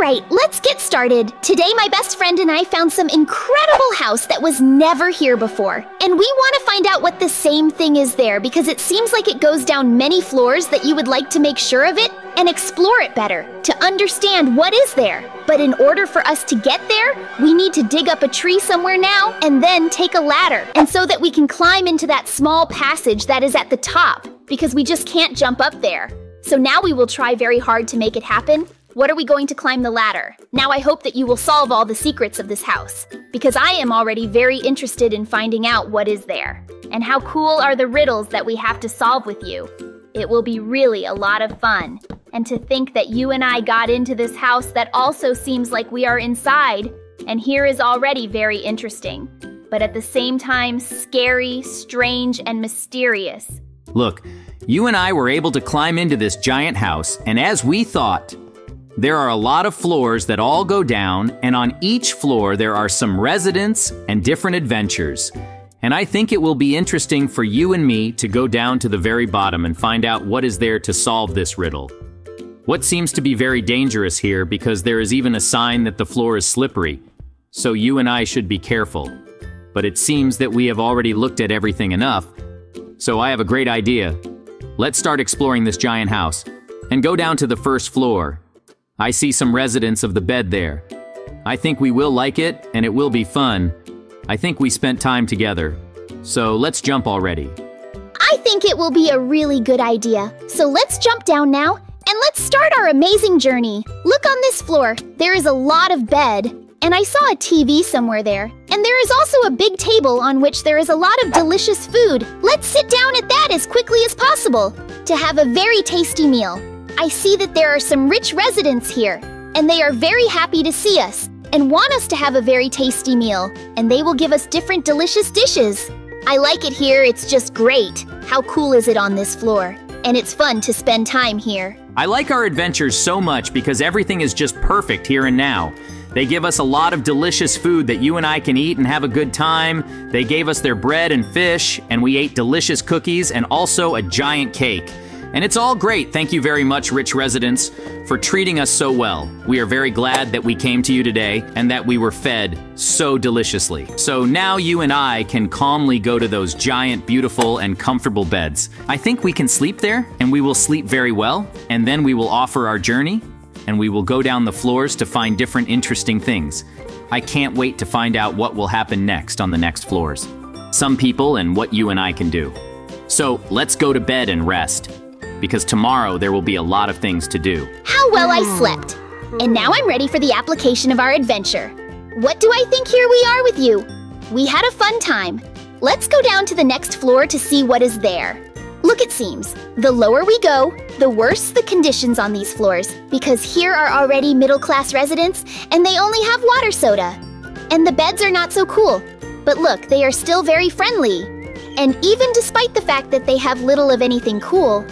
Alright, let's get started. Today my best friend and I found some incredible house that was never here before. And we want to find out what the same thing is there because it seems like it goes down many floors that you would like to make sure of it and explore it better to understand what is there. But in order for us to get there, we need to dig up a tree somewhere now and then take a ladder. And so that we can climb into that small passage that is at the top because we just can't jump up there. So now we will try very hard to make it happen. What are we going to climb the ladder? Now I hope that you will solve all the secrets of this house, because I am already very interested in finding out what is there. And how cool are the riddles that we have to solve with you? It will be really a lot of fun. And to think that you and I got into this house that also seems like we are inside, and here is already very interesting. But at the same time, scary, strange, and mysterious. Look, you and I were able to climb into this giant house, and as we thought, there are a lot of floors that all go down, and on each floor there are some residents and different adventures. And I think it will be interesting for you and me to go down to the very bottom and find out what is there to solve this riddle. What seems to be very dangerous here because there is even a sign that the floor is slippery, so you and I should be careful. But it seems that we have already looked at everything enough, so I have a great idea. Let's start exploring this giant house and go down to the first floor. I see some residents of the bed there. I think we will like it, and it will be fun. I think we spent time together. So let's jump already. I think it will be a really good idea. So let's jump down now, and let's start our amazing journey. Look on this floor. There is a lot of bed, and I saw a TV somewhere there. And there is also a big table on which there is a lot of delicious food. Let's sit down at that as quickly as possible to have a very tasty meal. I see that there are some rich residents here, and they are very happy to see us and want us to have a very tasty meal, and they will give us different delicious dishes. I like it here, it's just great. How cool is it on this floor? And it's fun to spend time here. I like our adventures so much because everything is just perfect here and now. They give us a lot of delicious food that you and I can eat and have a good time. They gave us their bread and fish, and we ate delicious cookies and also a giant cake. And it's all great. Thank you very much, rich residents, for treating us so well. We are very glad that we came to you today and that we were fed so deliciously. So now you and I can calmly go to those giant, beautiful, and comfortable beds. I think we can sleep there, and we will sleep very well, and then we will offer our journey, and we will go down the floors to find different interesting things. I can't wait to find out what will happen next on the next floors. Some people and what you and I can do. So let's go to bed and rest, because tomorrow there will be a lot of things to do. How well I slept! And now I'm ready for the application of our adventure. What do I think here we are with you? We had a fun time. Let's go down to the next floor to see what is there. Look, it seems, the lower we go, the worse the conditions on these floors, because here are already middle-class residents, and they only have water soda. And the beds are not so cool. But look, they are still very friendly. And even despite the fact that they have little of anything cool,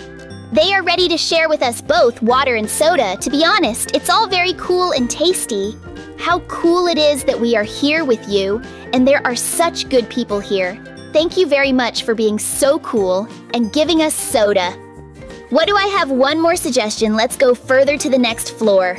they are ready to share with us both water and soda. To be honest, it's all very cool and tasty. How cool it is that we are here with you, and there are such good people here. Thank you very much for being so cool and giving us soda. What do I have? One more suggestion. Let's go further to the next floor.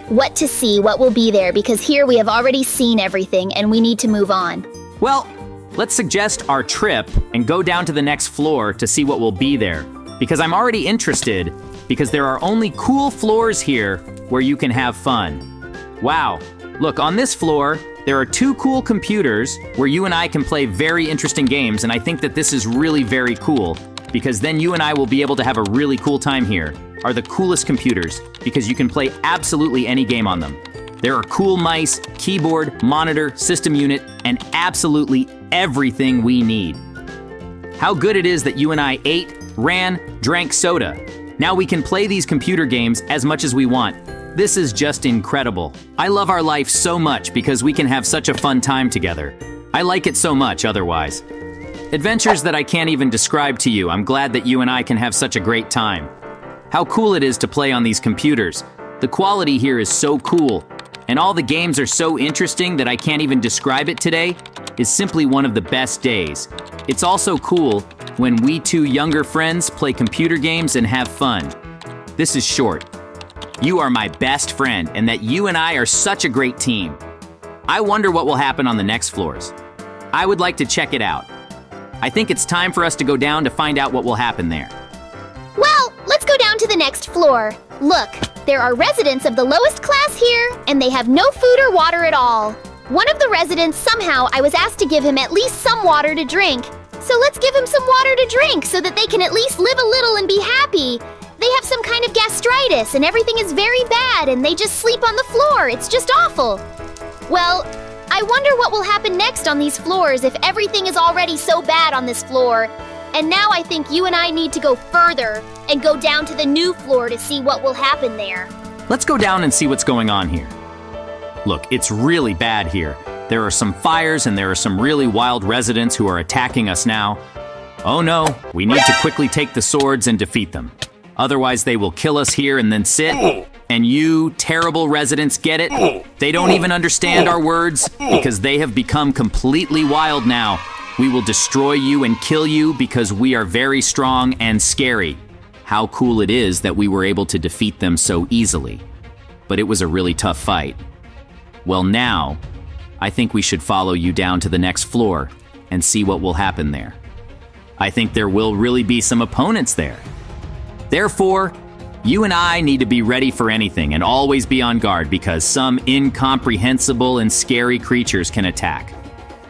What to see, what will be there, because here we have already seen everything and we need to move on. Well, let's suggest our trip and go down to the next floor to see what will be there. Because I'm already interested, because there are only cool floors here where you can have fun. Wow, look, on this floor, there are 2 cool computers where you and I can play very interesting games, and I think that this is really very cool, because then you and I will be able to have a really cool time here. Are the coolest computers, because you can play absolutely any game on them. There are cool mice, keyboard, monitor, system unit, and absolutely everything we need. How good it is that you and I ate, ran, drank soda. Now we can play these computer games as much as we want. This is just incredible. I love our life so much because we can have such a fun time together. I like it so much otherwise. Adventures that I can't even describe to you. I'm glad that you and I can have such a great time. How cool it is to play on these computers. The quality here is so cool. And all the games are so interesting that I can't even describe it today. It's simply one of the best days. It's also cool when we 2 younger friends play computer games and have fun. This is short. You are my best friend, and that you and I are such a great team. I wonder what will happen on the next floors. I would like to check it out. I think it's time for us to go down to find out what will happen there. Well, let's go down to the next floor. Look, there are residents of the lowest class here, and they have no food or water at all. One of the residents, somehow, I was asked to give him at least some water to drink. So let's give him some water to drink so that they can at least live a little and be happy. They have some kind of gastritis, and everything is very bad, and they just sleep on the floor. It's just awful. Well, I wonder what will happen next on these floors if everything is already so bad on this floor. And now I think you and I need to go further and go down to the new floor to see what will happen there. Let's go down and see what's going on here. Look, it's really bad here. There are some fires and there are some really wild residents who are attacking us now. Oh no, we need to quickly take the swords and defeat them. Otherwise they will kill us here and then sit. And you terrible residents get it? They don't even understand our words because they have become completely wild now. We will destroy you and kill you because we are very strong and scary. How cool it is that we were able to defeat them so easily. But it was a really tough fight. Well now, I think we should follow you down to the next floor and see what will happen there. I think there will really be some opponents there. Therefore, you and I need to be ready for anything and always be on guard because some incomprehensible and scary creatures can attack.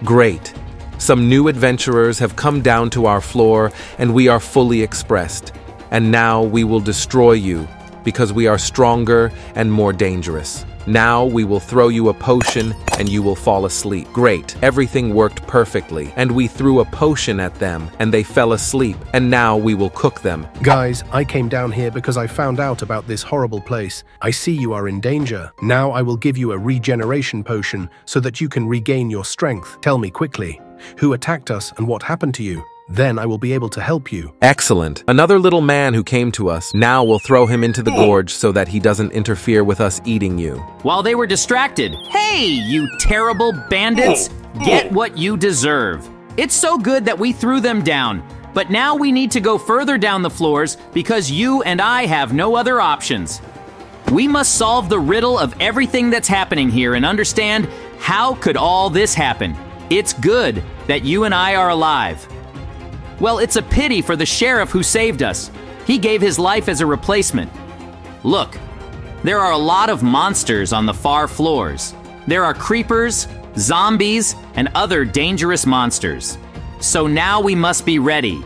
Great. Some new adventurers have come down to our floor and we are fully expressed. And now we will destroy you because we are stronger and more dangerous. Now we will throw you a potion and you will fall asleep. Great. Everything worked perfectly. And we threw a potion at them and they fell asleep. And now we will cook them. Guys, I came down here because I found out about this horrible place. I see you are in danger. Now I will give you a regeneration potion so that you can regain your strength. Tell me quickly, who attacked us and what happened to you? Then I will be able to help you. Excellent. Another little man who came to us. Now we'll throw him into the gorge so that he doesn't interfere with us eating you. While they were distracted, hey, you terrible bandits, get what you deserve. It's so good that we threw them down, but now we need to go further down the floors because you and I have no other options. We must solve the riddle of everything that's happening here and understand how could all this happen. It's good that you and I are alive. Well, it's a pity for the sheriff who saved us. He gave his life as a replacement. Look, there are a lot of monsters on the far floors. There are creepers, zombies, and other dangerous monsters. So now we must be ready.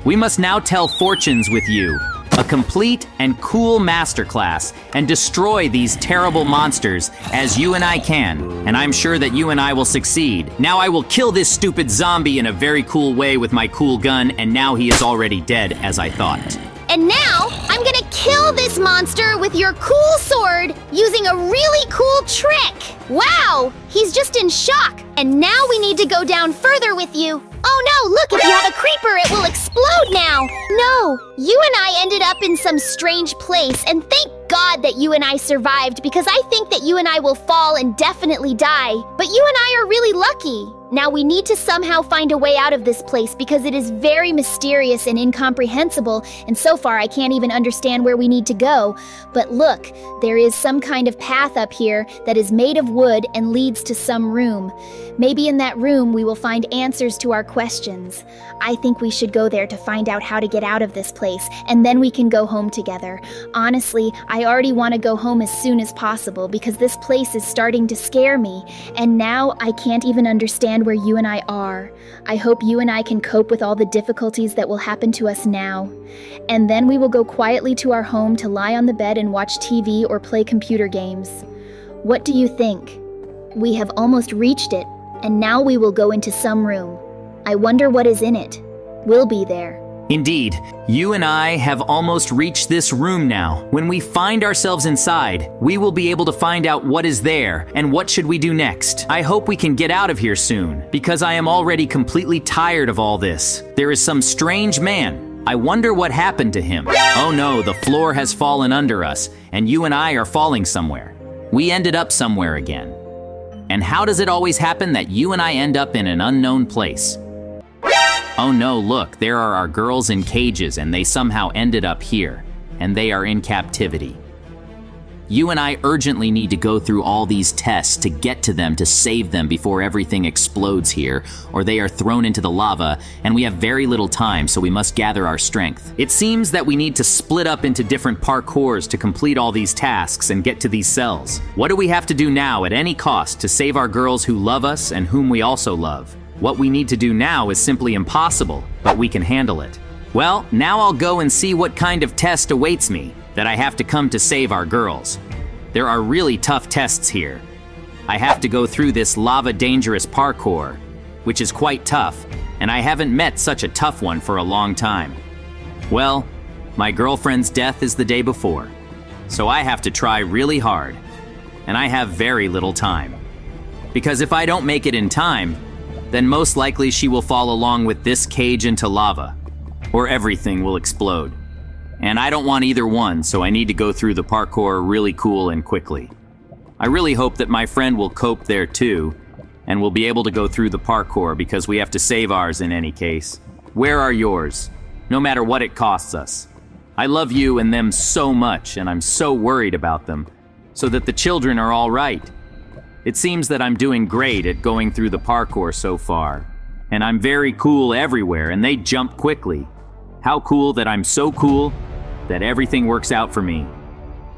We must now tell fortunes with you, a complete and cool masterclass, and destroy these terrible monsters as you and I can, and I'm sure that you and I will succeed. Now I will kill this stupid zombie in a very cool way with my cool gun, and now he is already dead as I thought. And now, I'm gonna kill this monster with your cool sword using a really cool trick! Wow! He's just in shock! And now we need to go down further with you. Oh no, look, if you have a creeper, it will explode now! No, you and I ended up in some strange place, and thank God that you and I survived because I think that you and I will fall and definitely die. But you and I are really lucky. Now we need to somehow find a way out of this place because it is very mysterious and incomprehensible, and so far I can't even understand where we need to go. But look, there is some kind of path up here that is made of wood and leads to some room. Maybe in that room we will find answers to our questions. I think we should go there to find out how to get out of this place, and then we can go home together. Honestly, I already want to go home as soon as possible because this place is starting to scare me, and now I can't even understand where you and I are. I hope you and I can cope with all the difficulties that will happen to us now. And then we will go quietly to our home to lie on the bed and watch TV or play computer games. What do you think? We have almost reached it, and now we will go into some room. I wonder what is in it. We'll be there. Indeed, you and I have almost reached this room now. When we find ourselves inside, we will be able to find out what is there and what should we do next. I hope we can get out of here soon, because I am already completely tired of all this. There is some strange man. I wonder what happened to him. Oh no, the floor has fallen under us, and you and I are falling somewhere. We ended up somewhere again. And how does it always happen that you and I end up in an unknown place? Oh no, look, there are our girls in cages and they somehow ended up here, and they are in captivity. You and I urgently need to go through all these tests to get to them to save them before everything explodes here, or they are thrown into the lava, and we have very little time, so we must gather our strength. It seems that we need to split up into different parkours to complete all these tasks and get to these cells. What do we have to do now at any cost to save our girls who love us and whom we also love? What we need to do now is simply impossible, but we can handle it. Well, now I'll go and see what kind of test awaits me that I have to come to save our girls. There are really tough tests here. I have to go through this lava dangerous parkour, which is quite tough, and I haven't met such a tough one for a long time. Well, my girlfriend's death is the day before, so I have to try really hard, and I have very little time. Because if I don't make it in time, then most likely she will fall along with this cage into lava, or everything will explode. And I don't want either one, so I need to go through the parkour really cool and quickly. I really hope that my friend will cope there too, and will be able to go through the parkour because we have to save ours in any case. Where are yours? No matter what it costs us. I love you and them so much, and I'm so worried about them, so that the children are all right. It seems that I'm doing great at going through the parkour so far, and I'm very cool everywhere, and they jump quickly. How cool that I'm so cool that everything works out for me.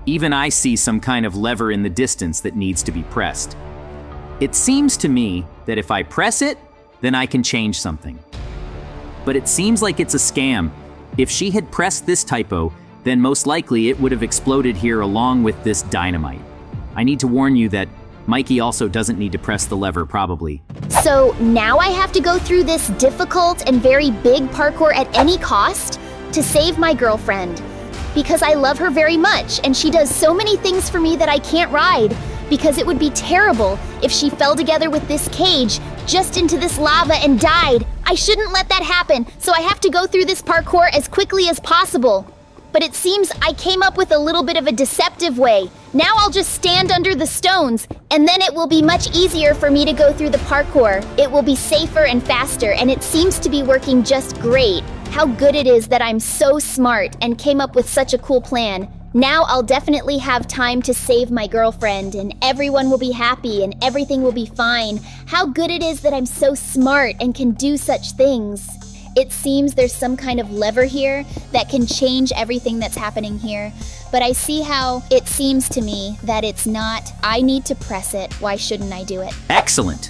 Even I see some kind of lever in the distance that needs to be pressed. It seems to me that if I press it, then I can change something. But it seems like it's a scam. If she had pressed this typo, then most likely it would have exploded here along with this dynamite. I need to warn you that Mikey also doesn't need to press the lever, probably. So now I have to go through this difficult and very big parkour at any cost to save my girlfriend. Because I love her very much, and she does so many things for me that I can't ride, because it would be terrible if she fell together with this cage just into this lava and died. I shouldn't let that happen, so I have to go through this parkour as quickly as possible. But it seems I came up with a little bit of a deceptive way. Now I'll just stand under the stones, and then it will be much easier for me to go through the parkour. It will be safer and faster, and it seems to be working just great. How good it is that I'm so smart and came up with such a cool plan. Now I'll definitely have time to save my girlfriend, and everyone will be happy and everything will be fine. How good it is that I'm so smart and can do such things. It seems there's some kind of lever here that can change everything that's happening here. But I see how it seems to me that it's not. I need to press it. Why shouldn't I do it? Excellent.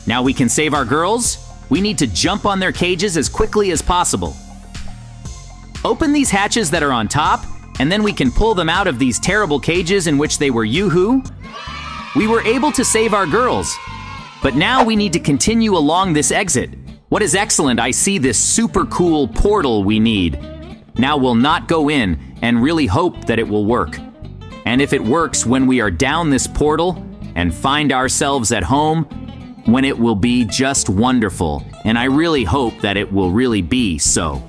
Now we can save our girls. We need to jump on their cages as quickly as possible. Open these hatches that are on top, and then we can pull them out of these terrible cages in which they were yoo-hoo. We were able to save our girls, but now we need to continue along this exit. What is excellent, I see this super cool portal we need. Now we'll not go in and really hope that it will work. And if it works when we are down this portal and find ourselves at home, when it will be just wonderful. And I really hope that it will really be so.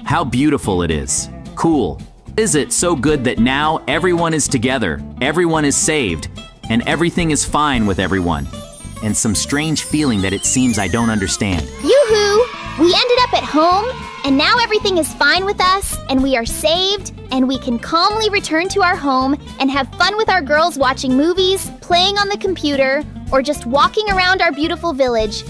How beautiful it is. Cool. Is it so good that now everyone is together, everyone is saved, and everything is fine with everyone? And some strange feeling that it seems I don't understand. Yoo-hoo! We ended up at home, and now everything is fine with us, and we are saved, and we can calmly return to our home and have fun with our girls watching movies, playing on the computer, or just walking around our beautiful village.